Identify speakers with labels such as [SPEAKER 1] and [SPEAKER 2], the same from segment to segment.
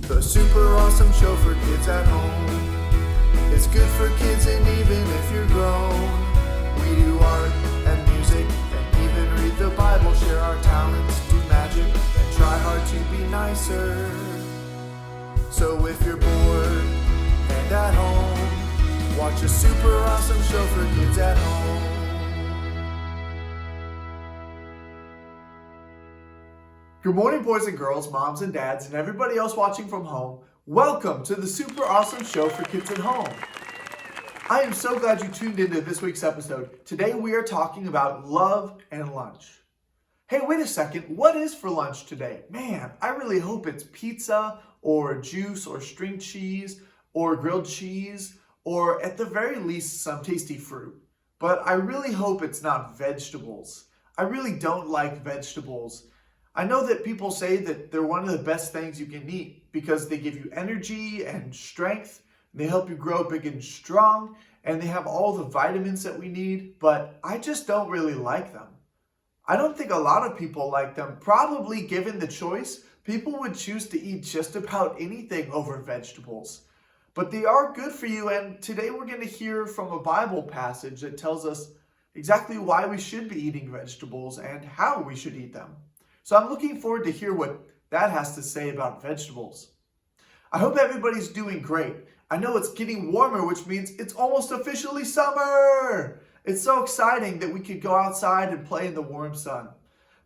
[SPEAKER 1] The super awesome show for kids at home. It's good for kids and even if you're grown. We do art and music and even read the Bible, share our talents, do magic, and try hard to be nicer. So if you're bored and at home, watch a super awesome show for kids at home. Good morning, boys and girls, moms and dads, and everybody else watching from home. Welcome to the super awesome show for kids at home. I am so glad you tuned into this week's episode. Today we are talking about love and lunch. Hey, wait a second. What is for lunch today? Man, I really hope it's pizza or juice or string cheese or grilled cheese or at the very least some tasty fruit. But I really hope it's not vegetables. I really don't like vegetables. I know that people say that they're one of the best things you can eat because they give you energy and strength. They help you grow big and strong, and they have all the vitamins that we need, but I just don't really like them. I don't think a lot of people like them. Probably given the choice, people would choose to eat just about anything over vegetables. But they are good for you, and today we're going to hear from a Bible passage that tells us exactly why we should be eating vegetables and how we should eat them. So I'm looking forward to hear what that has to say about vegetables. I hope everybody's doing great. I know it's getting warmer, which means it's almost officially summer. It's so exciting that we could go outside and play in the warm sun.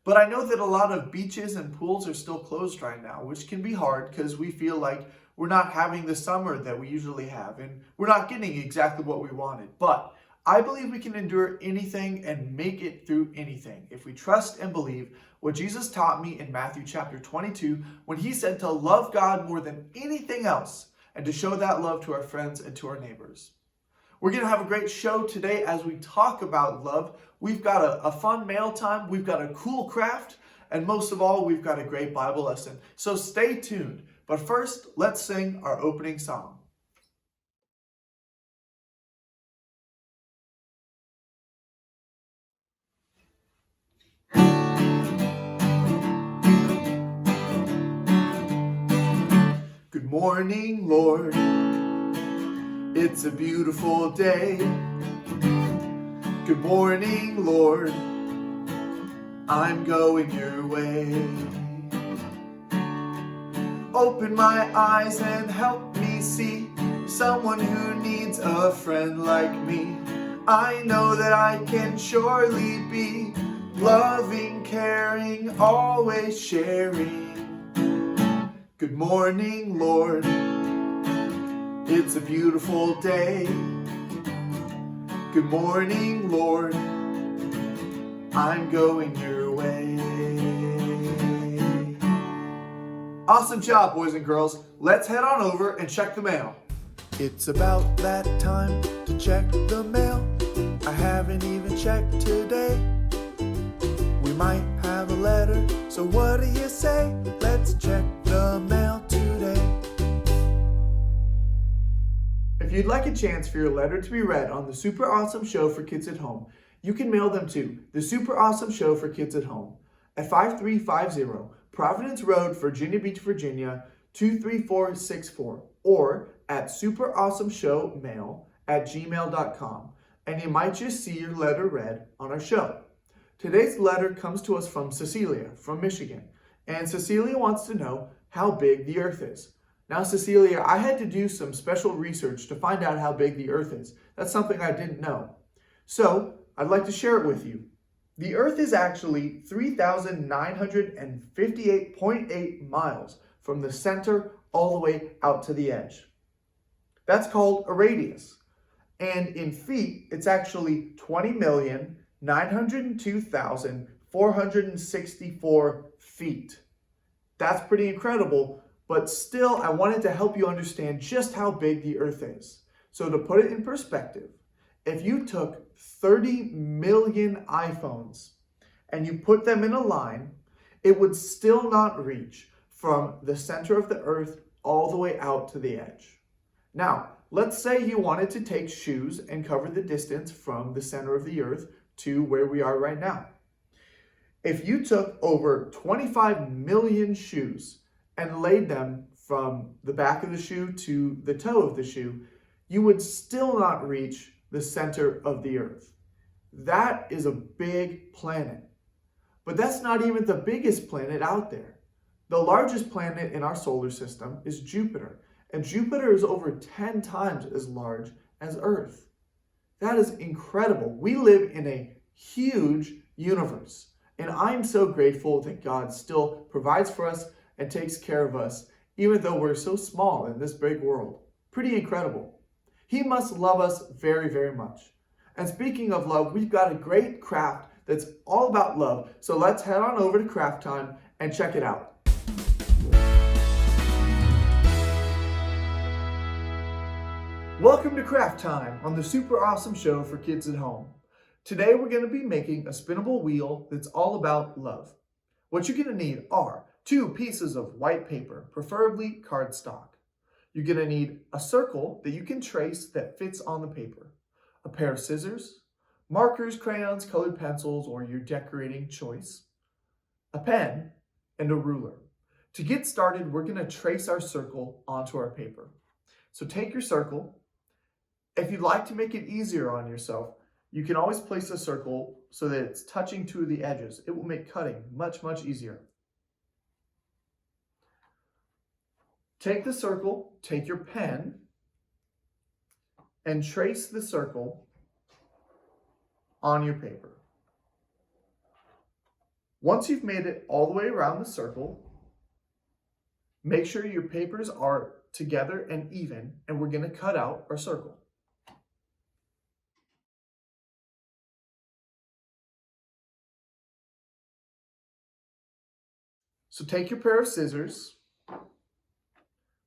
[SPEAKER 1] But I know that a lot of beaches and pools are still closed right now, which can be hard because we feel like we're not having the summer that we usually have, and we're not getting exactly what we wanted. But I believe we can endure anything and make it through anything if we trust and believe what Jesus taught me in Matthew chapter 22 when he said to love God more than anything else and to show that love to our friends and to our neighbors. We're going to have a great show today as we talk about love. We've got a fun mail time, we've got a cool craft, and most of all, we've got a great Bible lesson. So stay tuned. But first, let's sing our opening song. Good morning, Lord. It's a beautiful day. Good morning, Lord. I'm going your way. Open my eyes and help me see someone who needs a friend like me. I know that I can surely be loving, caring, always sharing. Good morning, Lord. It's a beautiful day. Good morning, Lord. I'm going your way. Awesome job, boys and girls. Let's head on over and check the mail. It's about that time to check the mail. I haven't even checked today. We might have a letter, so what do you say? Let's check the mail today. If you'd like a chance for your letter to be read on the Super Awesome Show for Kids at Home, you can mail them to the Super Awesome Show for Kids at Home at 5350 Providence Road, Virginia Beach, Virginia 23464, or at superawesomeshowmail@gmail.com, and you might just see your letter read on our show. Today's letter comes to us from Cecilia from Michigan, and Cecilia wants to know how big the earth is. Now, Cecilia, I had to do some special research to find out how big the earth is. That's something I didn't know. So, I'd like to share it with you. The earth is actually 3,958.8 miles from the center all the way out to the edge. That's called a radius. And in feet, it's actually 20,902,464 feet. That's pretty incredible, but still I wanted to help you understand just how big the earth is. So to put it in perspective, if you took 30 million iPhones and you put them in a line, it would still not reach from the center of the earth all the way out to the edge. Now, let's say you wanted to take shoes and cover the distance from the center of the earth to where we are right now. If you took over 25 million shoes and laid them from the back of the shoe to the toe of the shoe, you would still not reach the center of the Earth. That is a big planet. But that's not even the biggest planet out there. The largest planet in our solar system is Jupiter, and Jupiter is over 10 times as large as Earth. That is incredible. We live in a huge universe, and I'm so grateful that God still provides for us and takes care of us, even though we're so small in this big world. Pretty incredible. He must love us very, very much. And speaking of love, we've got a great craft that's all about love. So let's head on over to Craft Time and check it out. Welcome to Craft Time on the super awesome show for kids at home. Today we're going to be making a spinnable wheel that's all about love. What you're going to need are 2 pieces of white paper, preferably cardstock. You're going to need a circle that you can trace that fits on the paper, a pair of scissors, markers, crayons, colored pencils, or your decorating choice, a pen, and a ruler. To get started, we're going to trace our circle onto our paper. So take your circle. If you'd like to make it easier on yourself, you can always place a circle so that it's touching 2 of the edges. It will make cutting much, much easier. Take the circle, take your pen, and trace the circle on your paper. Once you've made it all the way around the circle, make sure your papers are together and even, and we're going to cut out our circle. So take your pair of scissors,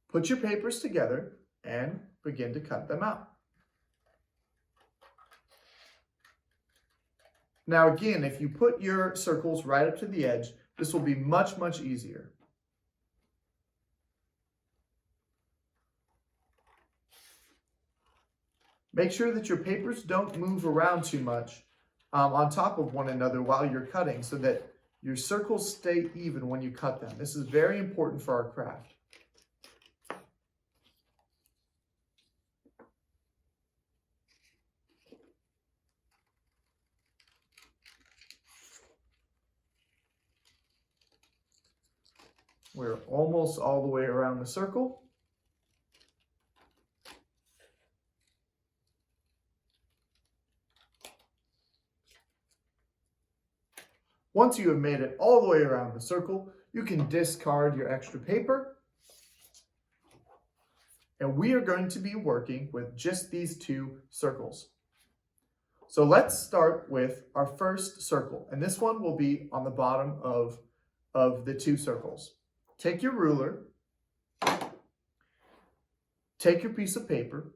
[SPEAKER 1] put your papers together, and begin to cut them out. Now again, if you put your circles right up to the edge, this will be much, much easier. Make sure that your papers don't move around too much on top of one another while you're cutting so that your circles stay even when you cut them. This is very important for our craft. We're almost all the way around the circle. Once you have made it all the way around the circle, you can discard your extra paper. And we are going to be working with just these 2 circles. So let's start with our first circle. And this one will be on the bottom of the 2 circles. Take your ruler, take your piece of paper,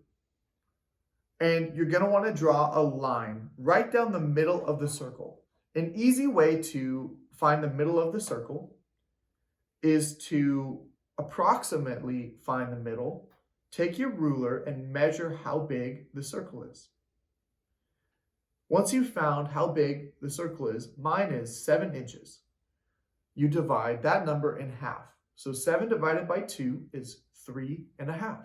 [SPEAKER 1] and you're going to want to draw a line right down the middle of the circle. An easy way to find the middle of the circle is to approximately find the middle. Take your ruler and measure how big the circle is. Once you've found how big the circle is, mine is 7 inches. You divide that number in half. So 7 divided by 2 is 3.5.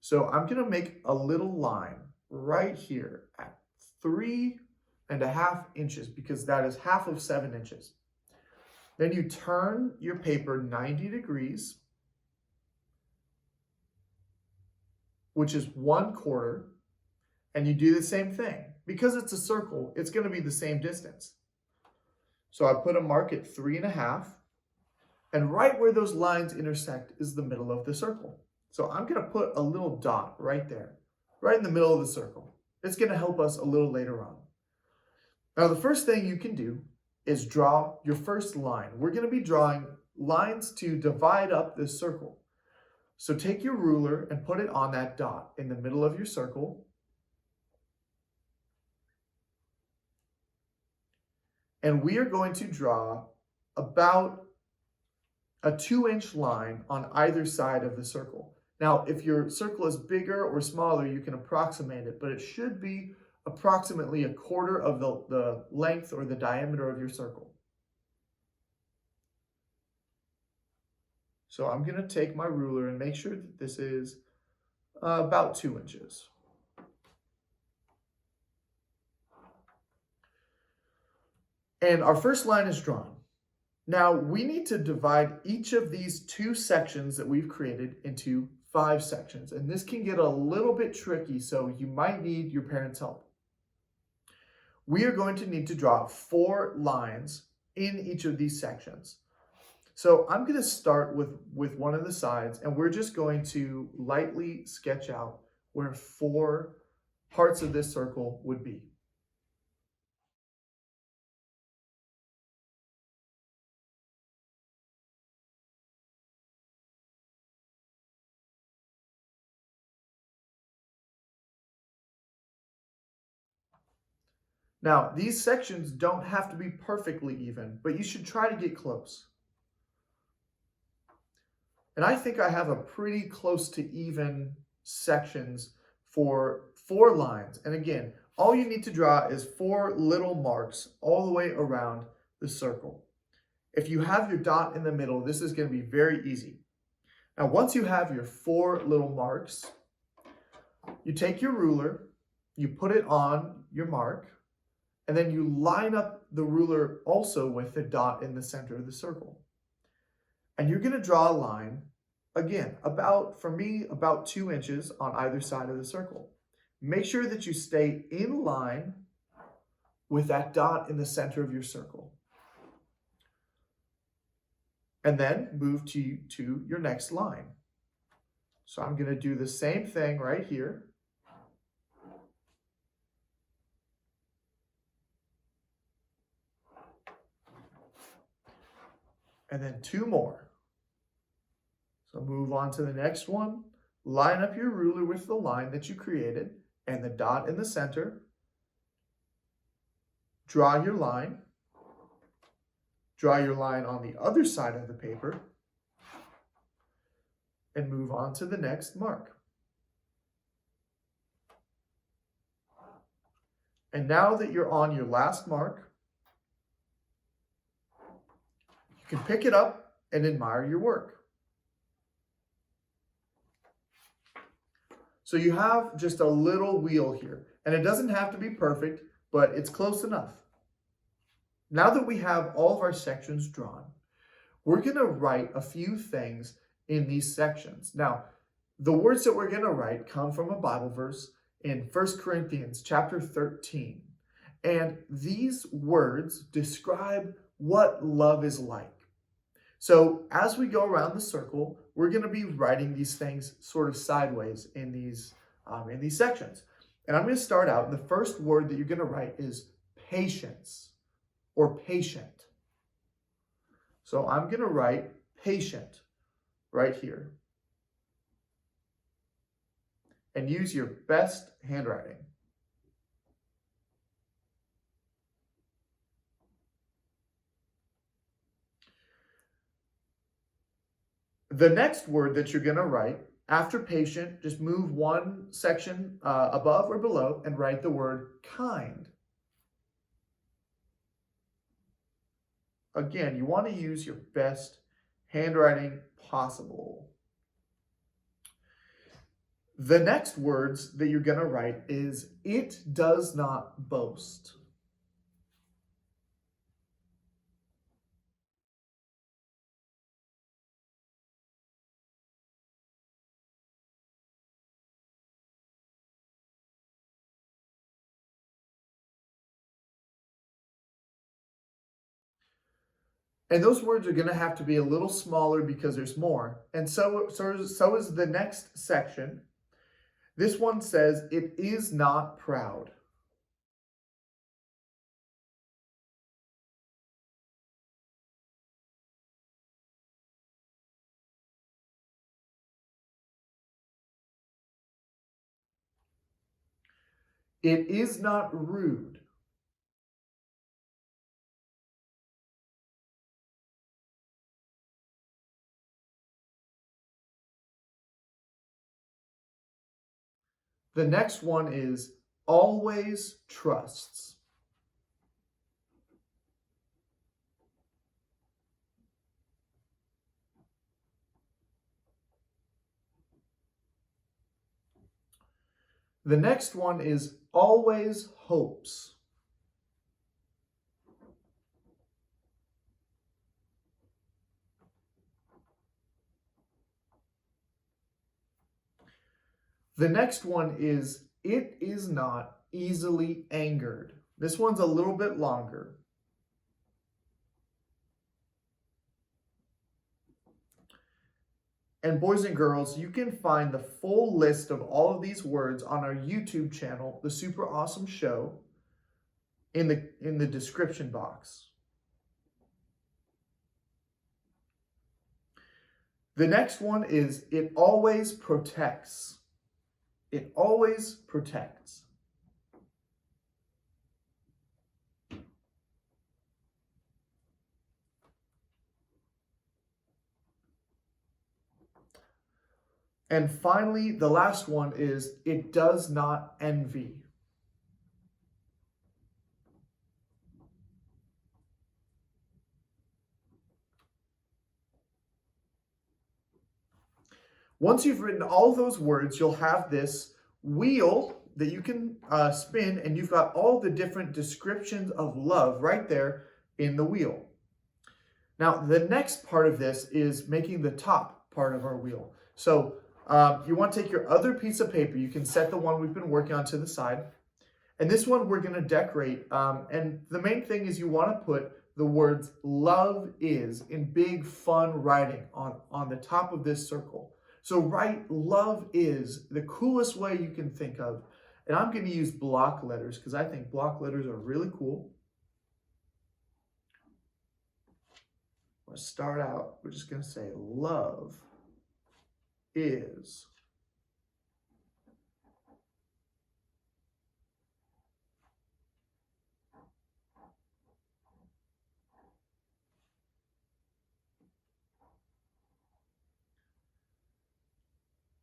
[SPEAKER 1] So I'm going to make a little line right here at 3.5 inches because that is half of 7 inches. Then you turn your paper 90 degrees, which is 1/4, and you do the same thing. Because it's a circle, it's going to be the same distance. So I put a mark at 3.5, and right where those lines intersect is the middle of the circle. So I'm going to put a little dot right there, right in the middle of the circle. It's going to help us a little later on. Now the first thing you can do is draw your first line. We're going to be drawing lines to divide up this circle. So take your ruler and put it on that dot in the middle of your circle. And we are going to draw about a 2-inch line on either side of the circle. Now, if your circle is bigger or smaller, you can approximate it, but it should be approximately 1/4 of the length or the diameter of your circle. So I'm going to take my ruler and make sure that this is about 2 inches. And our first line is drawn. Now we need to divide each of these 2 sections that we've created into 5 sections. And this can get a little bit tricky, so you might need your parents' help. We are going to need to draw 4 lines in each of these sections. So I'm going to start with one of the sides, and we're just going to lightly sketch out where 4 parts of this circle would be. Now, these sections don't have to be perfectly even, but you should try to get close. And I think I have a pretty close to even sections for 4 lines. And again, all you need to draw is 4 little marks all the way around the circle. If you have your dot in the middle, this is going to be very easy. Now, once you have your 4 little marks, you take your ruler, you put it on your mark, and then you line up the ruler also with the dot in the center of the circle. And you're going to draw a line, again, for me, about 2 inches on either side of the circle. Make sure that you stay in line with that dot in the center of your circle. And then move to your next line. So I'm going to do the same thing right here. And then 2 more. So move on to the next one. Line up your ruler with the line that you created and the dot in the center. Draw your line. Draw your line on the other side of the paper. And move on to the next mark. And now that you're on your last mark, you can pick it up and admire your work. So you have just a little wheel here, and it doesn't have to be perfect, but it's close enough. Now that we have all of our sections drawn, we're going to write a few things in these sections. Now, the words that we're going to write come from a Bible verse in 1 Corinthians chapter 13. And these words describe what love is like. So as we go around the circle, we're going to be writing these things sort of sideways in these sections. And I'm going to start out, and the first word that you're going to write is patience or patient. So I'm going to write patient right here. And use your best handwriting. The next word that you're going to write after patient, just move one section above or below and write the word kind. Again, you want to use your best handwriting possible. The next words that you're going to write is, it does not boast. And those words are going to have to be a little smaller because there's more. And so is the next section. This one says, it is not proud. It is not rude. The next one is always trusts. The next one is always hopes. The next one is it is not easily angered. This one's a little bit longer. And boys and girls, you can find the full list of all of these words on our YouTube channel, The Super Awesome Show, in the description box. The next one is it always protects. It always protects. And finally, the last one is it does not envy. Once you've written all those words, you'll have this wheel that you can spin, and you've got all the different descriptions of love right there in the wheel. Now, the next part of this is making the top part of our wheel. So you want to take your other piece of paper. You can set the one we've been working on to the side. And this one we're going to decorate. And the main thing is you want to put the words love is in big fun writing on the top of this circle. So write love is the coolest way you can think of. And I'm going to use block letters because I think block letters are really cool. Let's start out. We're just going to say love is.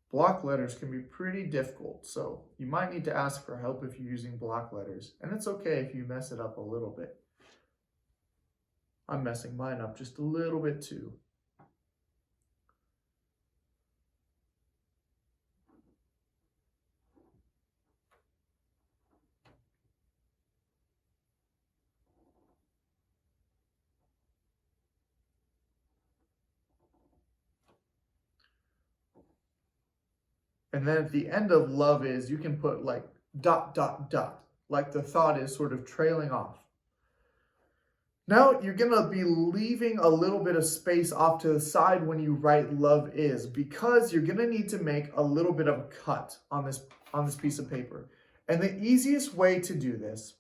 [SPEAKER 1] Block letters can be pretty difficult, so you might need to ask for help if you're using block letters, and it's okay if you mess it up a little bit. I'm messing mine up just a little bit too. And then at the end of love is, you can put like ... like the thought is sort of trailing off. Now you're going to be leaving a little bit of space off to the side when you write love is, because you're going to need to make a little bit of a cut on this piece of paper. And the easiest way to do this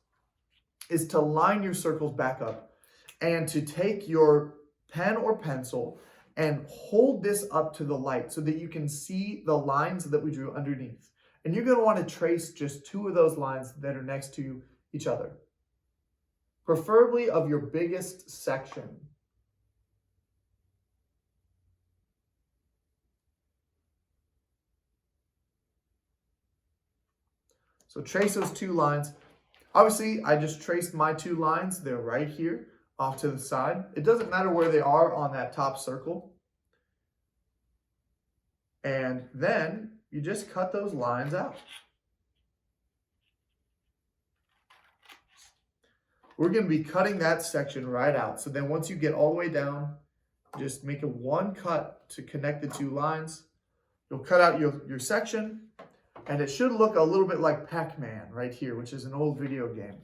[SPEAKER 1] is to line your circles back up and to take your pen or pencil and hold this up to the light so that you can see the lines that we drew underneath. And you're going to want to trace just two of those lines that are next to each other, preferably of your biggest section. So trace those two lines. Obviously, I just traced my two lines. They're right here off to the side. It doesn't matter where they are on that top circle. And then you just cut those lines out. We're going to be cutting that section right out. So then once you get all the way down, just make a one cut to connect the two lines. You'll cut out your section, and it should look a little bit like Pac-Man right here, which is an old video game.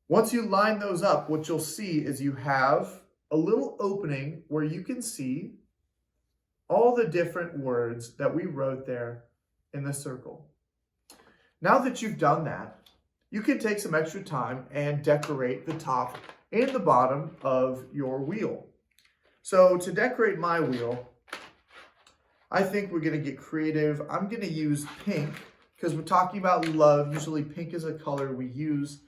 [SPEAKER 1] Once you line those up, what you'll see is you have a little opening where you can see all the different words that we wrote there in the circle. Now that you've done that, you can take some extra time and decorate the top and the bottom of your wheel. So to decorate my wheel, I think we're going to get creative. I'm going to use pink because we're talking about love. Usually pink is a color we use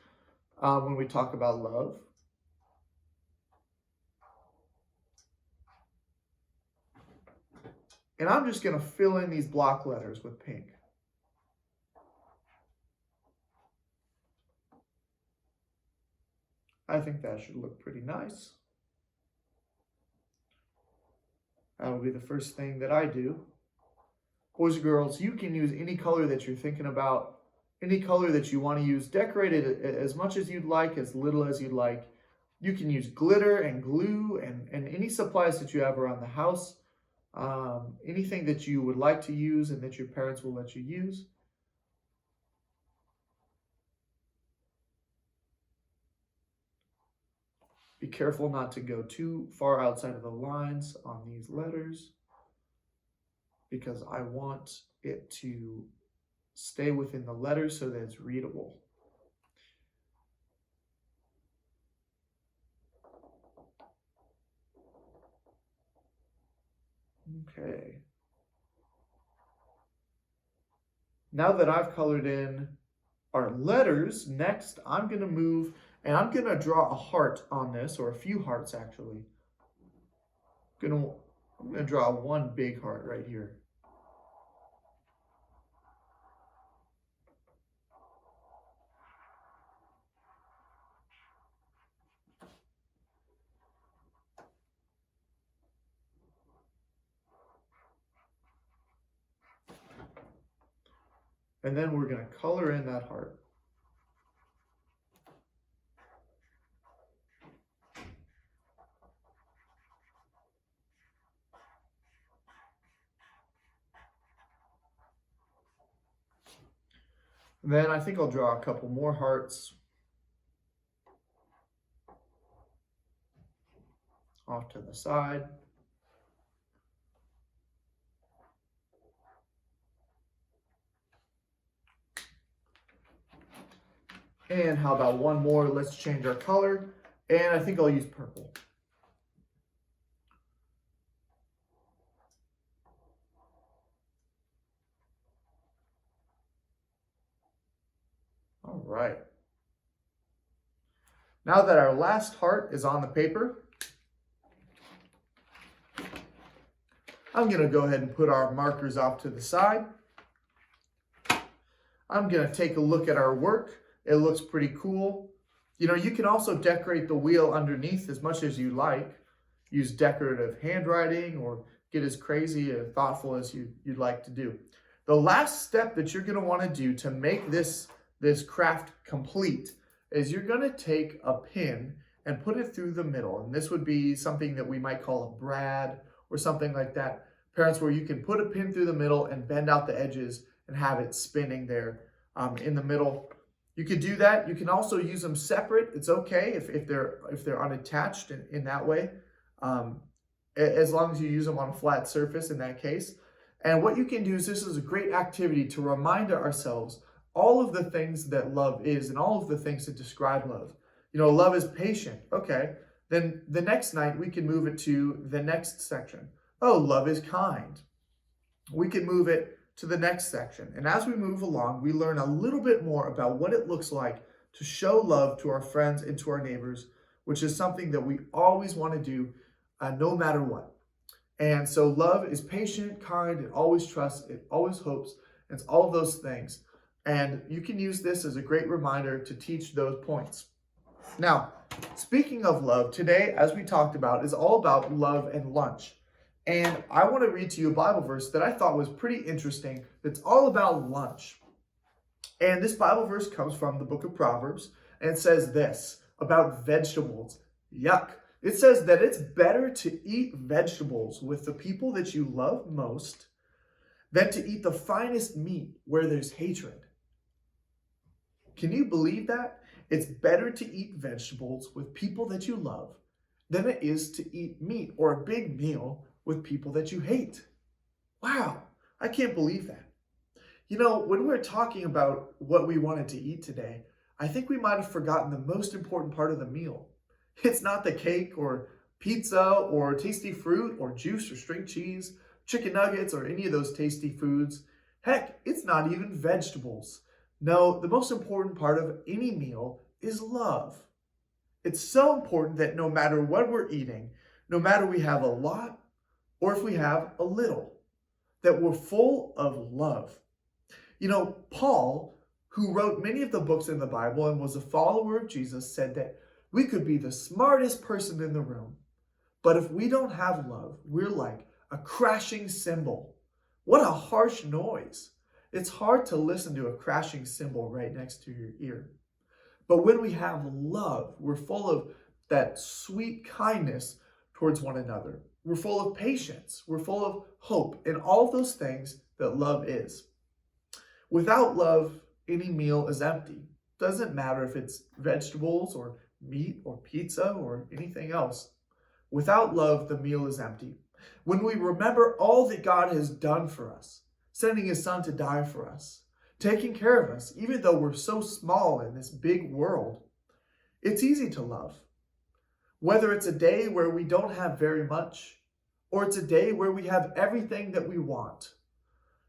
[SPEAKER 1] when we talk about love. And I'm just going to fill in these block letters with pink. I think that should look pretty nice. That'll be the first thing that I do. Boys and girls, you can use any color that you're thinking about, any color that you want to use. Decorate it as much as you'd like, as little as you'd like. You can use glitter and glue and any supplies that you have around the house. Anything that you would like to use and that your parents will let you use. Be careful not to go too far outside of the lines on these letters, because I want it to stay within the letters so that it's readable. Okay. Now that I've colored in our letters, next I'm going to move and I'm going to draw a heart on this, or a few hearts actually. I'm going to draw one big heart right here. And then we're going to color in that heart. And then I think I'll draw a couple more hearts off to the side. And how about one more? Let's change our color. And I think I'll use purple. All right. Now that our last heart is on the paper, I'm going to go ahead and put our markers off to the side. I'm going to take a look at our work. It looks pretty cool. You know, you can also decorate the wheel underneath as much as you like. Use decorative handwriting or get as crazy and thoughtful as you'd like to do. The last step that you're going to want to do to make this craft complete is you're going to take a pin and put it through the middle. And this would be something that we might call a brad or something like that. Parents, where you can put a pin through the middle and bend out the edges and have it spinning there in the middle. You could do that. You can also use them separate. It's okay if they're unattached in that way, as long as you use them on a flat surface in that case. And what you can do is, this is a great activity to remind ourselves all of the things that love is and all of the things that describe love. You know, love is patient. Okay. Then the next night we can move it to the next section. Oh, love is kind. We can move it to the next section. And as we move along, we learn a little bit more about what it looks like to show love to our friends and to our neighbors, which is something that we always want to do no matter what. And so love is patient, kind, it always trusts, it always hopes, it's all of those things. And you can use this as a great reminder to teach those points. Now, speaking of love, today, as we talked about, is all about love and lunch. And I want to read to you a Bible verse that I thought was pretty interesting that's all about lunch. And this Bible verse comes from the book of Proverbs, and it says this about vegetables. Yuck. It says that it's better to eat vegetables with the people that you love most than to eat the finest meat where there's hatred. Can you believe that? It's better to eat vegetables with people that you love than it is to eat meat or a big meal with people that you hate. Wow, I can't believe that. You know, when we're talking about what we wanted to eat today, I think we might have forgotten the most important part of the meal. It's not the cake or pizza or tasty fruit or juice or string cheese, chicken nuggets or any of those tasty foods. Heck, it's not even vegetables. No, the most important part of any meal is love. It's so important that no matter what we're eating, no matter we have a lot or if we have a little, that we're full of love. You know, Paul, who wrote many of the books in the Bible and was a follower of Jesus, said that we could be the smartest person in the room, but if we don't have love, we're like a crashing cymbal. What a harsh noise. It's hard to listen to a crashing cymbal right next to your ear. But when we have love, we're full of that sweet kindness towards one another. We're full of patience. We're full of hope and all those things that love is. Without love, any meal is empty. Doesn't matter if it's vegetables or meat or pizza or anything else. Without love, the meal is empty. When we remember all that God has done for us, sending his son to die for us, taking care of us, even though we're so small in this big world, it's easy to love. Whether it's a day where we don't have very much, or it's a day where we have everything that we want,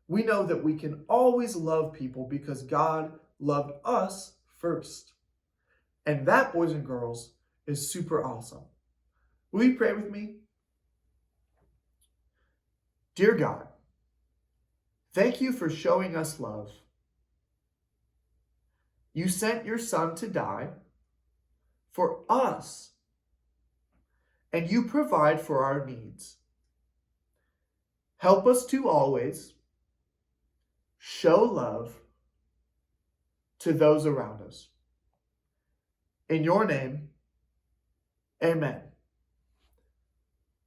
[SPEAKER 1] we know that we can always love people because God loved us first. And that, boys and girls, is super awesome. Will you pray with me? Dear God, thank you for showing us love. You sent your son to die for us, and you provide for our needs. Help us to always show love to those around us. In your name, amen.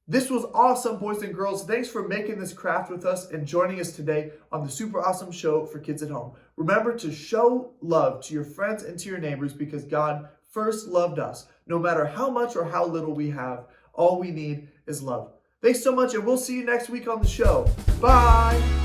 [SPEAKER 1] This was awesome, boys and girls. Thanks for making this craft with us and joining us today on the Super Awesome Show for Kids at Home. Remember to show love to your friends and to your neighbors because God first loved us. No matter how much or how little we have, all we need is love. Thanks so much, and we'll see you next week on the show. Bye!